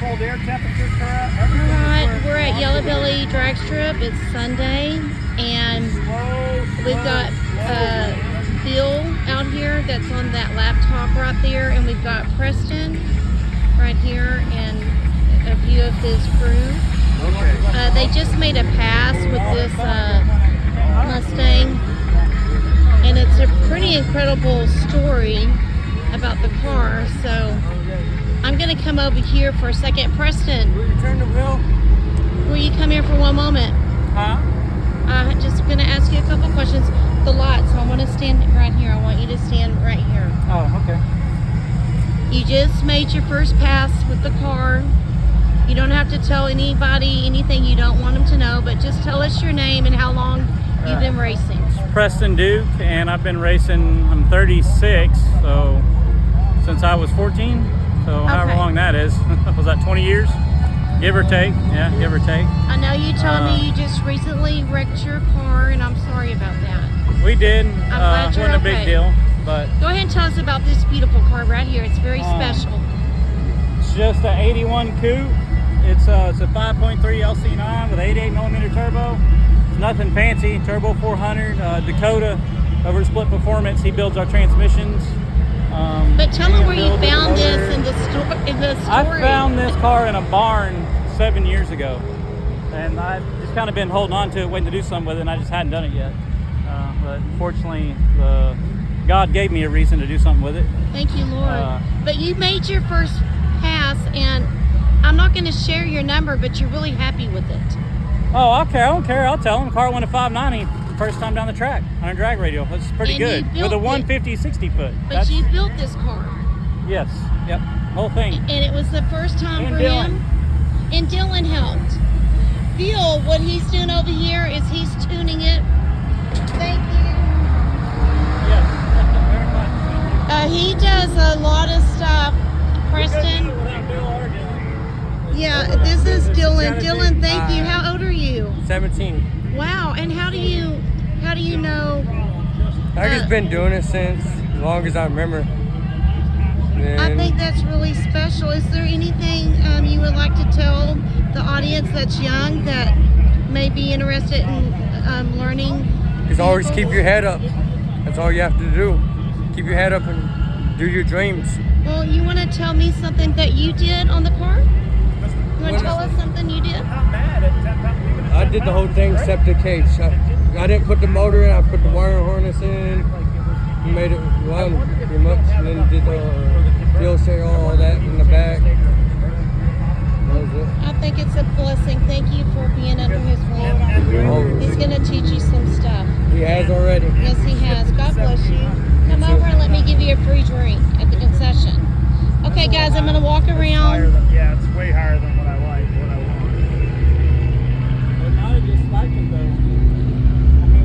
manifold air temperature correct. Alright, we're at Yellow Belly Drag Strip. It's Sunday, and we've got Bill out here that's on that laptop right there, and we've got Preston right here and a view of his crew. They just made a pass with this Mustang, and it's a pretty incredible story about the car, so I'm going to come over here for a second. Preston, Turn the wheel. will you come here for one moment? Huh? I'm just going to ask you a couple questions. The lot, so I want to stand right here. I want you to stand right here. Oh, okay. You just made your first pass with the car. You don't have to tell anybody anything you don't want them to know, but just tell us your name and how long you've been racing. Preston Duke, and I've been racing, I'm 36, so since I was 14, so however Okay. long that is. Was that 20 years? Give or take, yeah, give or take. I know you told me you just recently wrecked your car, and I'm sorry about that. We did, glad you're wasn't a okay. big deal, but Go ahead and tell us about this beautiful car right here. It's very special. it's just an 81 coupe. It's a 5.3 LC9 with 88mm turbo. It's nothing fancy, turbo 400, Dakota over at Split Performance. He builds our transmissions. But tell me Ian where you builds the found motor. this in the story. I found this car in a barn 7 years ago, and I've just kind of been holding on to it, waiting to do something with it, and I just hadn't done it yet. But fortunately, God gave me a reason to do something with it. Thank you, Lord. But you made your first pass, and I'm not going to share your number, but you're really happy with it. Oh, okay, I don't care. I'll tell him. Car went at 590 first time down the track on a drag radial. That's pretty And you good built with a it. 150 60 foot. But you built this car, Yes, yep, whole thing. and it was the first time And for Dylan. him. And Dylan helped. Bill, what he's doing over here is he's tuning it. Thank you. Yes, very much. He does a lot of stuff. Preston. Without Bill or Dylan. Yeah, this is Dylan. Dylan, thank you. How old are you? 17. Wow. And how do you know? I've just been doing it since as long as I remember. I think that's really special. Is there anything you would like to tell the audience that's young that may be interested in learning? Just always keep your head up. That's all you have to do. Keep your head up and do your dreams. Well, you want to tell me something that you did on the car? You want to tell us something you did? I did the whole thing except the cage. I didn't put the motor in. I put the wire harness in. Made it run pretty much, and then did the fuel share, all that in the back. That was it. I think it's a blessing. Thank you for being under his wing. Oh, He's going to teach you some stuff. he has already. Yes, he has. God bless you. Come over and let me give you a free drink at the concession. Okay, guys, I'm going to walk around. Yeah, it's way higher than what I like. What I want. But now I just like it though.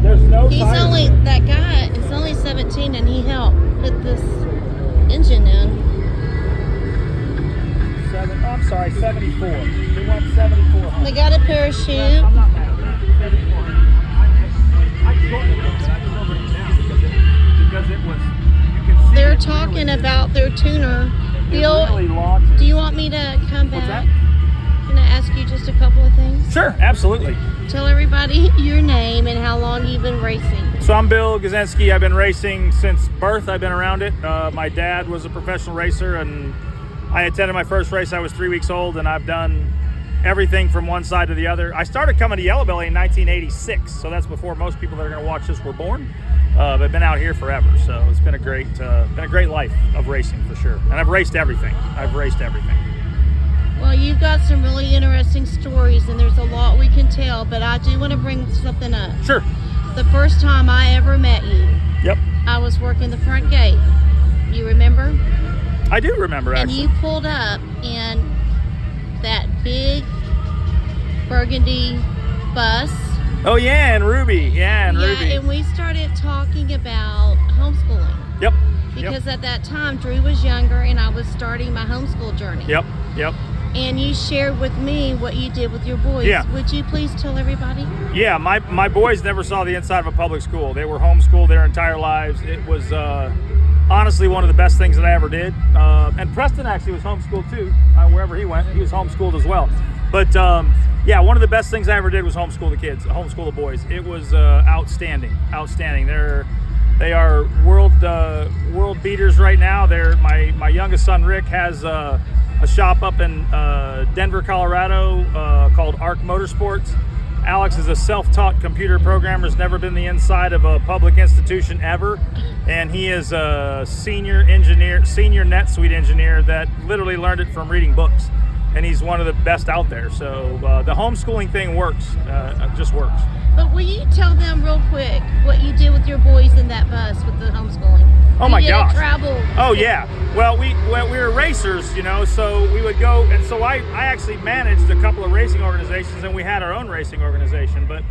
There's no. He's tires only, in it. that guy is only 17, and he helped put this engine in. I'm sorry, 74. We went 74. They got a parachute. I'm not mad. 74. I shortened it, but I slowed it down because it was. You can see They're it talking really- about their tuner. it Bill, really launches. do you want me to come What's back? that? Can I ask you just a couple of things? Sure, absolutely. Tell everybody your name and how long you've been racing. So I'm Bill Gazensky. I've been racing since birth. I've been around it. My dad was a professional racer, and I attended my first race. I was 3 weeks old, and I've done everything from one side to the other. I started coming to Yellow Belly in 1986, so that's before most people that are going to watch this were born. But I've been out here forever, so it's been a great life of racing for sure. And I've raced everything. Well, you've got some really interesting stories, and there's a lot we can tell, but I do want to bring something up. Sure. The first time I ever met you, Yep. I was working the front gate. You remember? I do remember, And actually. you pulled up in that big burgundy bus. Oh, yeah, and Ruby. Yeah, and Ruby. And we started talking about homeschooling. Yep. Because at that time, Drew was younger and I was starting my homeschool journey. Yep. And you shared with me what you did with your boys. Yeah. Would you please tell everybody? Yeah, my boys never saw the inside of a public school. They were homeschooled their entire lives. It was honestly one of the best things that I ever did. And Preston actually was homeschooled too. I wherever he went, he was homeschooled as well. But yeah, one of the best things I ever did was homeschool the kids, homeschool the boys. It was outstanding. They are world beaters right now. My youngest son Rick has a shop up in Denver, Colorado called Arc Motorsports. Alex is a self-taught computer programmer, has never been the inside of a public institution ever, and he is a senior NetSuite engineer that literally learned it from reading books, and he's one of the best out there. So the homeschooling thing works, just works. But will you tell them real quick what you did with your boys in that bus with the homeschooling? Oh my gosh! Travel. Oh yeah. Well, we were racers, so we would go, and so I actually managed a couple of racing organizations, and we had our own racing organization. But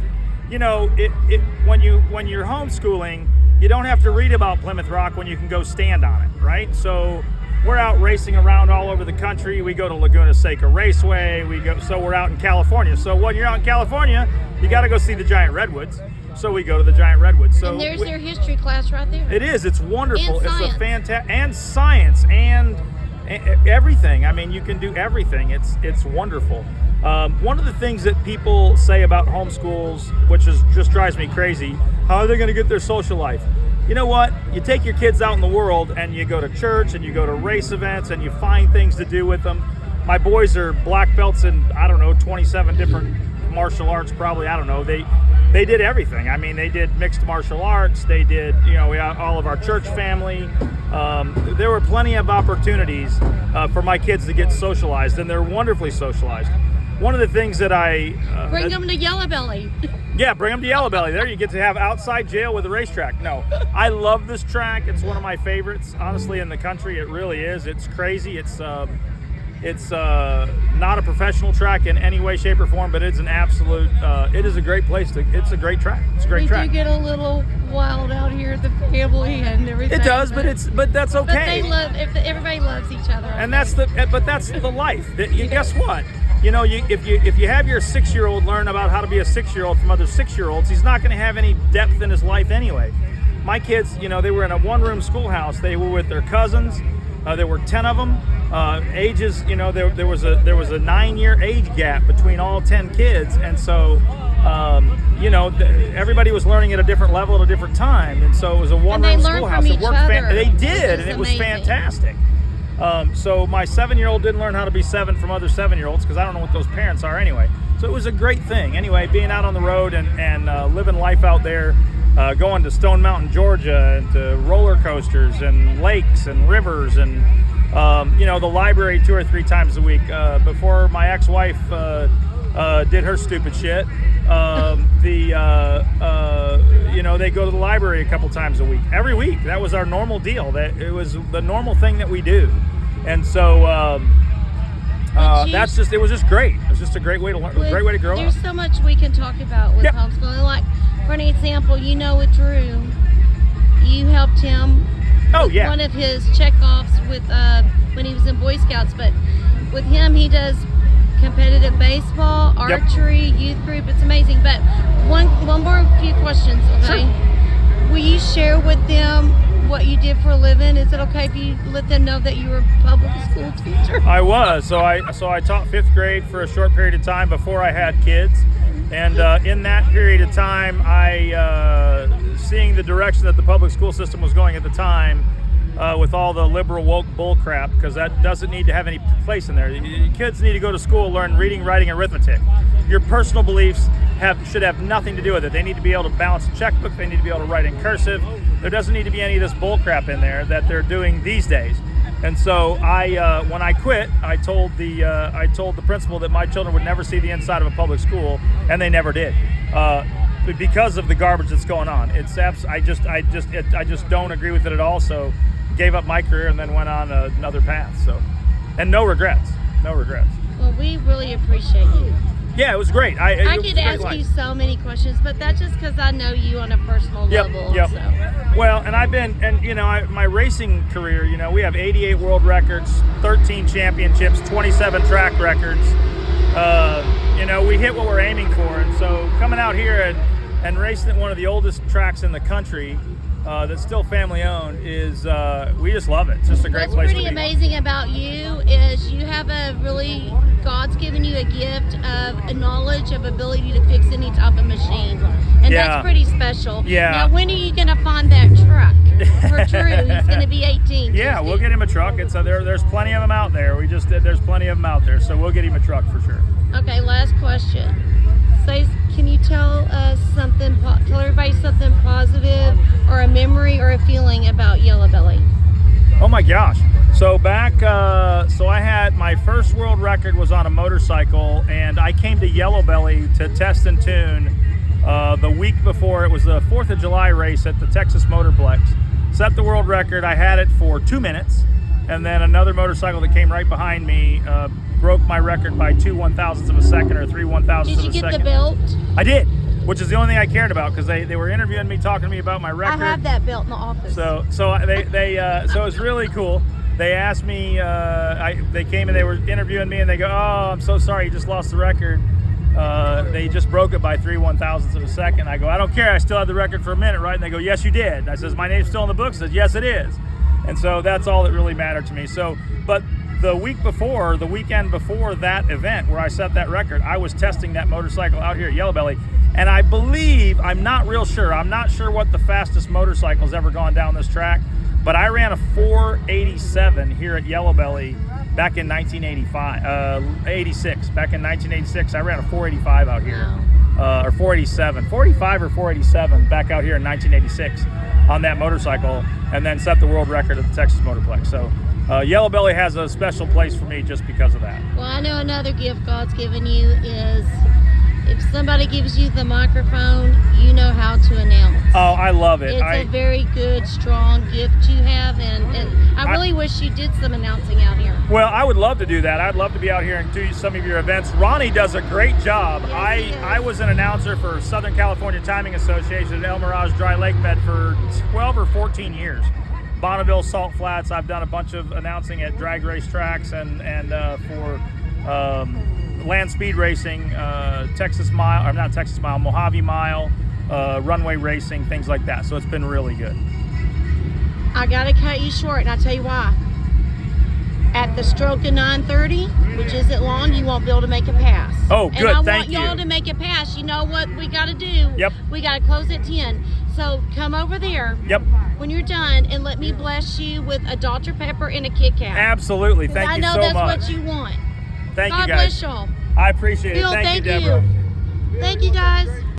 when you're homeschooling, you don't have to read about Plymouth Rock when you can go stand on it, right? So we're out racing around all over the country. We go to Laguna Seca Raceway. We're out in California. So when you're out in California, you got to go see the giant redwoods. So we go to the giant redwoods. So and there's their history class right there. It is. It's wonderful. And it's a fantastic, and science and everything. I mean, you can do everything. It's wonderful. One of the things that people say about homeschools, which just drives me crazy, how are they going to get their social life? You know what? You take your kids out in the world and you go to church and you go to race events and you find things to do with them. My boys are black belts in, 27 different martial arts, probably. I don't know. They did everything. I mean, they did mixed martial arts. They did, we had all of our church family. There were plenty of opportunities for my kids to get socialized, and they're wonderfully socialized. One of the things that bring them to Yellow Belly. Yeah, bring them to Yellow Belly. There you get to have outside jail with a racetrack. No, I love this track. It's one of my favorites, honestly, in the country. It really is. It's crazy. It's not a professional track in any way, shape, or form, but it's an absolute. It is a great place to. It's a great track. It's a great track. We do get a little wild out here at the family and everything. It does, but that's okay. But everybody loves each other. And that's the life. Guess what? If you have your 6-year-old learn about how to be a 6-year-old from other 6-year-olds, he's not going to have any depth in his life anyway. My kids, they were in a one-room schoolhouse. They were with their cousins. There were 10 of them. Ages, there was a 9-year age gap between all 10 kids, and so everybody was learning at a different level at a different time, and so it was a one-room schoolhouse. It worked. They did, and it was fantastic. So my 7-year-old didn't learn how to be 7 from other 7-year-olds because I don't know what those parents are anyway. So it was a great thing. Anyway, being out on the road and living life out there, going to Stone Mountain, Georgia, and to roller coasters and lakes and rivers and the library 2 or 3 times a week. Before my ex-wife did her stupid shit, they go to the library a couple times a week. Every week. That was our normal deal. That it was the normal thing that we do. And so it was just great. It was just a great way to learn, a great way to grow up. There's so much we can talk about with homeschooling. Like, for an example, with Drew, you helped him with one of his checkoffs with when he was in Boy Scouts, but with him he does competitive baseball, archery, youth group. It's amazing. But one few questions, okay? Sure. Will you share with them what you did for a living? Is it okay if you let them know that you were a public school teacher? I was. So I taught 5th grade for a short period of time before I had kids. And in that period of time, seeing the direction that the public school system was going at the time, with all the liberal woke bull crap, because that doesn't need to have any place in there. Kids need to go to school, learn reading, writing, arithmetic. Your personal beliefs should have nothing to do with it. They need to be able to balance a checkbook. They need to be able to write in cursive. There doesn't need to be any of this bull crap in there that they're doing these days. And so when I quit, I told the principal that my children would never see the inside of a public school, and they never did, because of the garbage that's going on. I just don't agree with it at all. So, gave up my career and then went on another path. So, and no regrets. Well, we really appreciate you. Yeah, it was great. I could ask you so many questions, but that's just because I know you on a personal level. Yep. So. Well, and my racing career, we have 88 world records, 13 championships, 27 track records. We hit what we're aiming for. And so coming out here and racing at one of the oldest tracks in the country, that's still family owned is we just love it. It's just a great What's place pretty to be. amazing about you is you have a really, God's given you a gift of a knowledge of ability to fix any type of machine. And Yeah. that's pretty special. Yeah. Now, when are you going to find that truck for Drew? He's going to be 18. Yeah, Tuesday. we'll get him a truck. It's there's plenty of them out there. There's plenty of them out there, so we'll get him a truck for sure. Okay, last question. Can you tell us something, tell everybody something positive or a memory or a feeling about Yellow Belly? Oh my gosh. So back, so I had my first world record was on a motorcycle, and I came to Yellow Belly to test and tune the week before. It was the 4th of July race at the Texas Motorplex. Set the world record. I had it for 2 minutes, and then another motorcycle that came right behind me broke my record by 2 1,000ths of a second or 3 1,000ths Did of you a get second. the belt? I did, which is the only thing I cared about because they were interviewing me, talking to me about my I record. have that belt in the office. So it was really cool. They asked me, they came and they were interviewing me, and they go, "Oh, I'm so sorry, you just lost the record. They just broke it by 3 1,000ths of a second." I go, "I don't care. I still have the record for a minute, right?" And they go, "Yes, you did." And I says, "My name's still in the book." I says, "Yes, it is." And so that's all that really mattered to me. So, but the weekend before that event where I set that record, I was testing that motorcycle out here at Yellow Belly. And I believe, I'm not sure what the fastest motorcycle's ever gone down this track, but I ran a 487 here at Yellow Belly back in 86. Back in 1986, I ran a 485 out here. Wow. Or 487, 45 or 487 back out here in 1986 on that motorcycle, and then set the world record at the Texas Motorplex. So Yellow Belly has a special place for me just because of that. Well, I know another gift God's given you is if somebody gives you the microphone, you know how to announce. Oh, I love it. It's a very good, strong gift you have, and I really wish you did some announcing out here. Well, I would love to do that. I'd love to be out here and do some of your events. Ronnie does a great job. Yes, he does. I was an announcer for Southern California Timing Association at El Mirage Dry Lake Bed for 12 or 14 years. Bonneville, Salt Flats. I've done a bunch of announcing at drag race tracks and for land speed racing, Mojave Mile, runway racing, things like that. So it's been really good. I gotta cut you short, and I'll tell you why. At the stroke of 9:30, which isn't long, you won't be able to make a pass. Oh, good. And I Thank want y'all you. to make a pass. You know what we got to do? Yep. We got to close at 10. So come over there Yep. when you're done and let me bless you with a Dr. Pepper and a Kit Kat. Absolutely. Thank I you know so that's much. what you want. Thank God you guys. bless y'all. I appreciate it. Bill, Thank you, thank Deborah. you. Thank you, guys.